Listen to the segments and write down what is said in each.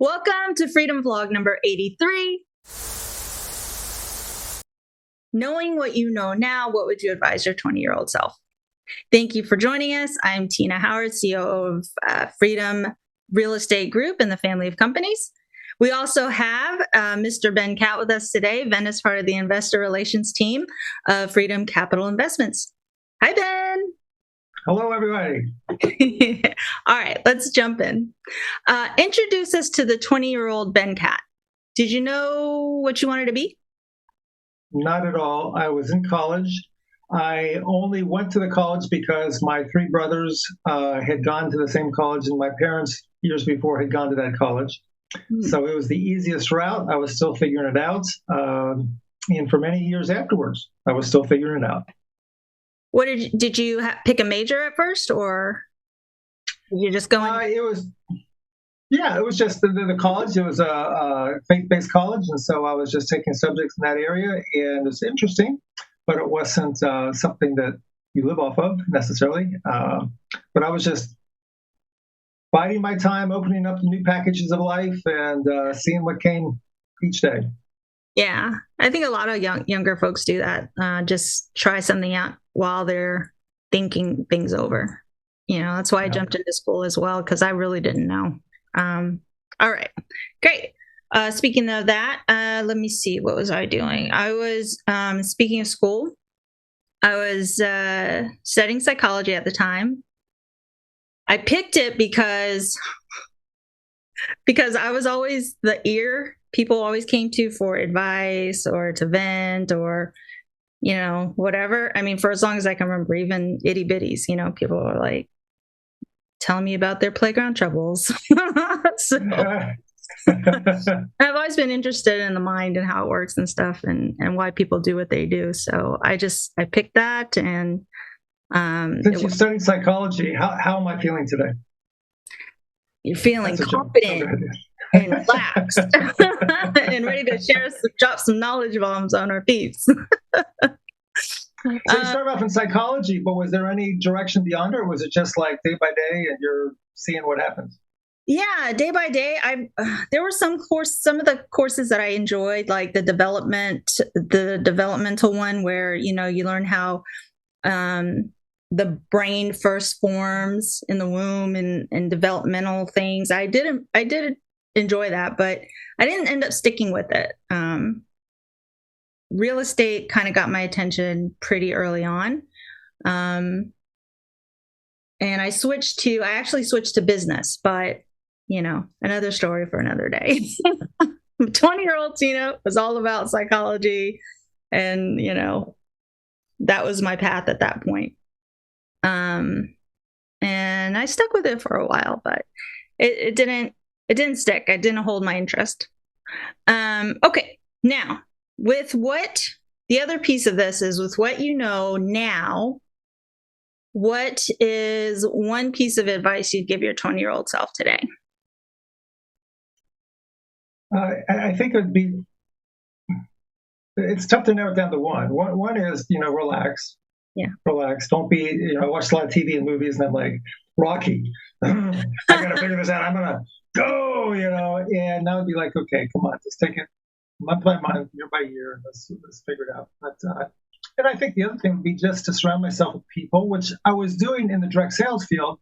Welcome to Freedom Vlog number 83. Knowing what you know now, what would you advise your 20-year-old self? Thank you for joining us. I'm Tina Howard, COO of Freedom Real Estate Group and the family of companies. We also have Mr. Ben Cat with us today. Ben is part of the investor relations team of Freedom Capital Investments. Hi, Ben. Hello, everybody. All right, let's jump in. Introduce us to the 20-year-old Ben Cat. Did you know what you wanted to be? Not at all. I was in college. I only went to the college because my three brothers had gone to the same college, and my parents, years before, had gone to that college. So it was the easiest route. I was still figuring it out. And for many years afterwards, I was still figuring it out. What did you pick a major at first, or you just going? It was just the college. It was a faith-based college, and so I was just taking subjects in that area, and it's interesting, but it wasn't something that you live off of necessarily. But I was just biding my time, opening up the new packages of life, and seeing what came each day. Yeah, I think a lot of younger folks do that. Just try something out while they're thinking things over. That's why I jumped into school as well, because I really didn't know. All right, great. Speaking of that, let me see. What was I doing? I was, speaking of school, I was studying psychology at the time. I picked it because I was always the ear people always came to for advice or to vent or, whatever. I mean, for as long as I can remember, even itty bitties, people were like telling me about their playground troubles. So, I've always been interested in the mind and how it works and stuff and why people do what they do. So I picked that. And since you studied psychology, how am I feeling today? You're feeling confident and relaxed and ready to drop some knowledge bombs on our peeps. So you started off in psychology, but was there any direction beyond, or was it just like day by day and you're seeing what happens? Yeah, day by day. There were some of the courses that I enjoyed, like the developmental one where, you learn how the brain first forms in the womb and developmental things. I did enjoy that, but I didn't end up sticking with it. Real estate kind of got my attention pretty early on. And I actually switched to business, but another story for another day. 20-year-old Tina was all about psychology, and that was my path at that point. And I stuck with it for a while, but it didn't stick. I didn't hold my interest. Okay, now with what the other piece of this is, with what you know now, what is one piece of advice you'd give your 20-year-old self today? I think it's tough to narrow it down to one. One is, relax. Yeah. Relax. Don't be, I watch a lot of TV and movies, and I'm like, Rocky, I got to figure this out. I'm going to go, and now it'd be like, okay, come on, just take it month by month, year by year, and let's figure it out. But, and I think the other thing would be just to surround myself with people, which I was doing in the direct sales field,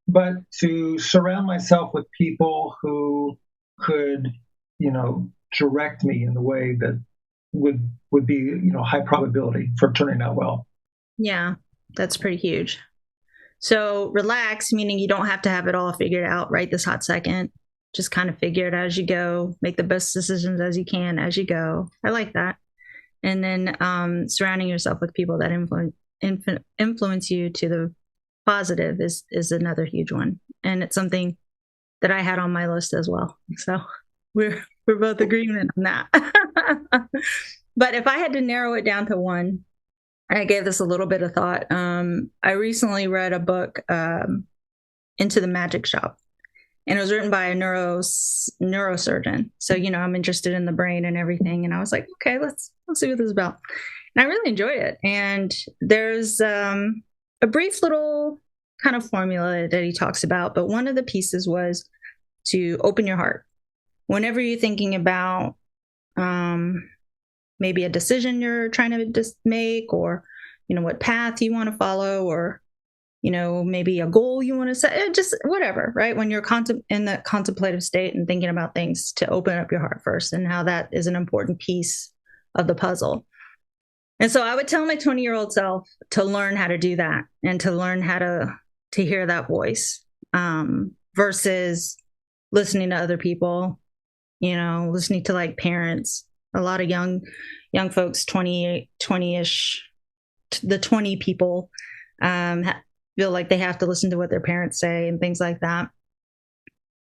but to surround myself with people who could, direct me in the way that would be, high probability for turning out well. Yeah, that's pretty huge. So relax, meaning you don't have to have it all figured out right this hot second. Just kind of figure it out as you go. Make the best decisions as you can as you go. I like that. And then surrounding yourself with people that influence you to the positive is another huge one. And it's something that I had on my list as well. So we're both agreeing on that. But if I had to narrow it down to one, I gave this a little bit of thought. I recently read a book, Into the Magic Shop, and it was written by a neurosurgeon. So, I'm interested in the brain and everything. And I was like, okay, let's see what this is about. And I really enjoyed it. And there's a brief little kind of formula that he talks about. But one of the pieces was to open your heart. whenever you're thinking about maybe a decision you're trying to just make, or what path you want to follow, or maybe a goal you want to set, just whatever, right? When you're in the contemplative state and thinking about things, to open up your heart first, and how that is an important piece of the puzzle. And so I would tell my 20-year-old self to learn how to do that, and to learn how to hear that voice, versus listening to other people, listening to like parents. A lot of young folks, 20-ish, the 20 people, feel like they have to listen to what their parents say and things like that.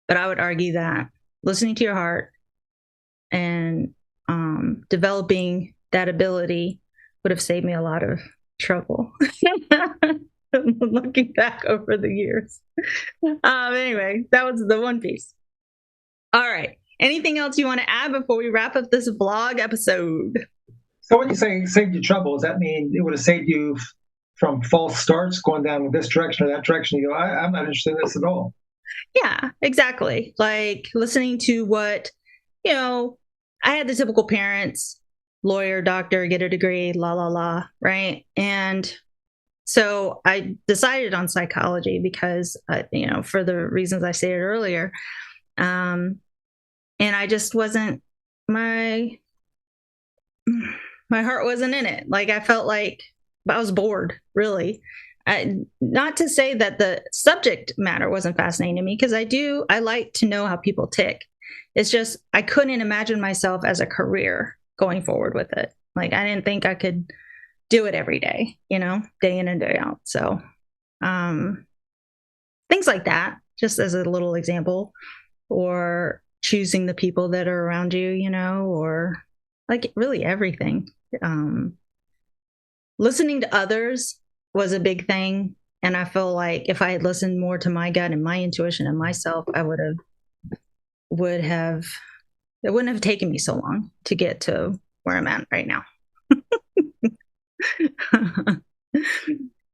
But I would argue that listening to your heart and developing that ability would have saved me a lot of trouble. Looking back over the years. Anyway, that was the one piece. All right. Anything else you want to add before we wrap up this vlog episode? So when you say saved you trouble, does that mean it would have saved you from false starts, going down this direction or that direction? You go, I'm not interested in this at all. Yeah, exactly. Like listening to what, I had the typical parents, lawyer, doctor, get a degree, la, la, la, right? And so I decided on psychology because, for the reasons I stated earlier. And I just wasn't, my heart wasn't in it. Like I felt like I was bored, really. Not to say that the subject matter wasn't fascinating to me, because I like to know how people tick. It's just, I couldn't imagine myself as a career going forward with it. Like I didn't think I could do it every day, day in and day out. So, things like that, just as a little example, or choosing the people that are around you, or like really everything. Listening to others was a big thing. And I feel like if I had listened more to my gut and my intuition and myself, I it wouldn't have taken me so long to get to where I'm at right now.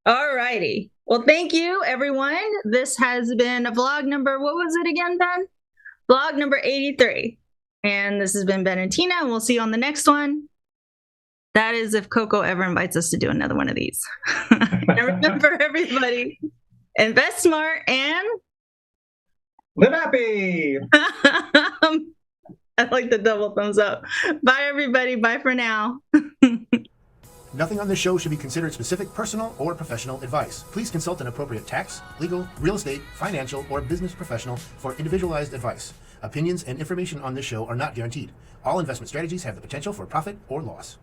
All righty. Well, thank you, everyone. This has been a vlog number, what was it again, Ben? Vlog number 83. And this has been Ben and Tina, and we'll see you on the next one. That is if Coco ever invites us to do another one of these. And remember, everybody, invest smart and live happy. I like the double thumbs up. Bye, everybody. Bye for now. Nothing on this show should be considered specific personal or professional advice. Please consult an appropriate tax, legal, real estate, financial, or business professional for individualized advice. Opinions and information on this show are not guaranteed. All investment strategies have the potential for profit or loss.